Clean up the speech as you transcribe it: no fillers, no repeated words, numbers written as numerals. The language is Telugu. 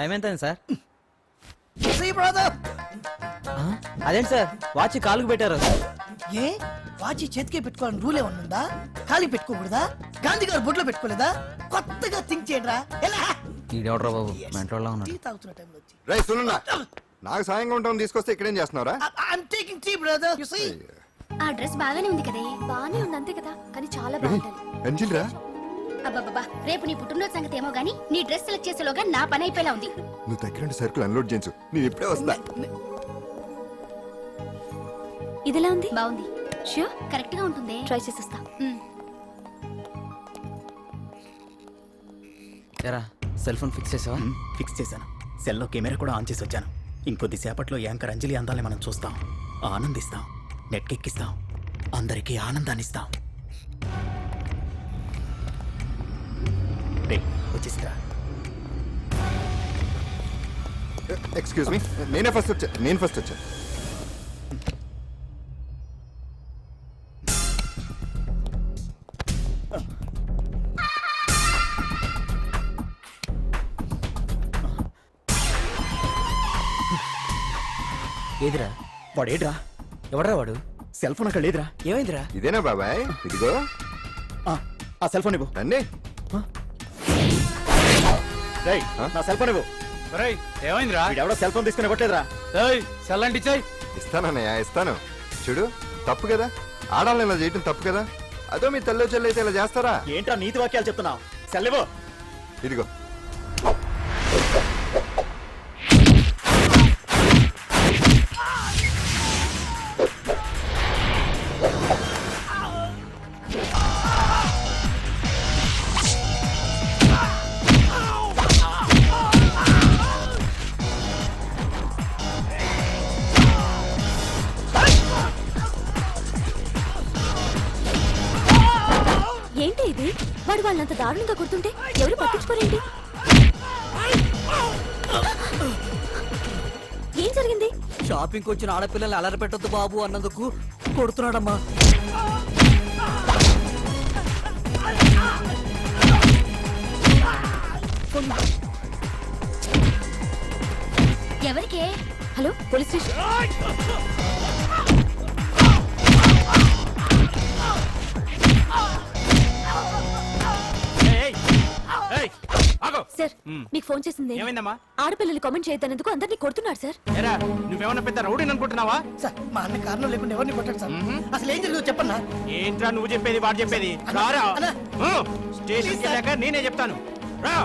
టైం ఎంత అయింది సార్? అదేంటి సార్ వాచ్ కాలుకు పెట్టారు? ఏ వాచి చేతికే పెట్టుకోవాలని రూల్ ఏమన్నా ఉందా? ఖాళీ పెట్టుకోకూడదా? గాంధీ గారు బొట్లో పెట్టుకోలేదా? కొత్తగా థింక్ చేయండిరా. ఎలా ఈడెవడ్రా బాబు మెంటోళ్ళ ఉన్నాడు. టీ తాగుతున్న టైంలో వచ్చి రేయ్ సునున్నా, నాకు సాయంగా ఉంటాం తీసుకొస్తే ఇక్కడేం చేస్తున్నారా? I'm taking tea brother. You see ఆ డ్రెస్ బాగానే ఉంది కదే. బానే ఉంది అంతే కదా, కానీ చాలా బాగుంటది. అంజిల్ రా, అబ్బబ్బబ్బా, రేపు నీ పుట్టినరోజు సంగతి ఏమో గానీ నీ డ్రెస్ సెలెక్ట్ చేసేలోగా నా పని అయిపోయేలా ఉంది. నువ్వు దగ్గర సరుకులు అన్లోడ్ చేయించు, నేను ఇప్పుడే వస్తా. ఇదిలా ఉంది? బాగుంది. ష్యూర్ కరెక్ట్ గా ఉంటుంది. ట్రై చేసేస్తా. ఎరా సెల్ ఫోన్ ఫిక్స్ చేసావా? ఫిక్స్ చేశాను. సెల్లో కెమెరా కూడా ఆన్ చేసి వచ్చాను. ఇంకొద్ది సేపట్లో యాంకర్ అంజలి అందాలని మనం చూస్తాం, ఆనందిస్తాం, నెట్కెక్కిస్తాం, అందరికీ ఆనందాన్ని ఇస్తాం. వచ్చేసిందా? ఎక్స్క్యూజ్ మీ, నేను ఫస్ట్ వచ్చా. ఏదిరా వాడేడ్రా? ఎవడ్రా వాడు? సెల్ ఫోన్ అక్కడ లేదురా. ఏమైందిరా? ఇదేనా బాబాయ్? ఇదిగో ఆ సెల్ ఫోన్ ఇవ్వు. రండి. రేయ్, నా సెల్ ఫోన్ ఇవ్వు. ఏమైందిరా? ఎవడో సెల్ ఫోన్ తీసుకుని ఇవ్వట్లేదురా. సెల్ అంటే ఇచ్చాయి. ఇస్తానన్నయ్య, ఇస్తాను. చూడు, తప్పు కదా, ఆడాలని ఇలా చేయటం తప్పు కదా. అదో మీ తల్లో చెల్లి అయితే ఇలా చేస్తారా? ఏంట్రా నీతి వాక్యాలు చెప్తున్నావు? సెల్ ఇవ్వు. ఇదిగో. ఏంటి ఇది? వాడు వాళ్ళంత దారుణంగా గుర్తుంటే ఎవరు పట్టించుకోరేంటి? ఏం జరిగింది? షాపింగ్ వచ్చిన ఆడపిల్లల్ని అలర పెట్టొద్దు బాబు అన్నందుకు కొడుతున్నాడమ్మా. ఎవరికే? Hello, police station. సార్, మీకు ఫోన్ చేసింది ఏమైందమ్మా? ఆడపిల్లలు కామెంట్ చేయొద్దనేందుకు అందరినీ కొడుతున్నారు సార్. ఎరా నువ్వేమన్నా పెద్ద రౌడీని అనుకుంటున్నావా? సార్, మా అన్న కారణం లేకుండా ఎవరిని కొట్టాడు సార్? అసలు ఏం జరిగిందో చెప్పన్నా. ఏంట్రా నువ్వు చెప్పేది వాడు చెప్పేది? రారా అన్నా. స్టేషన్కి వెళ్ళాక నేనే చెప్తాను. రా.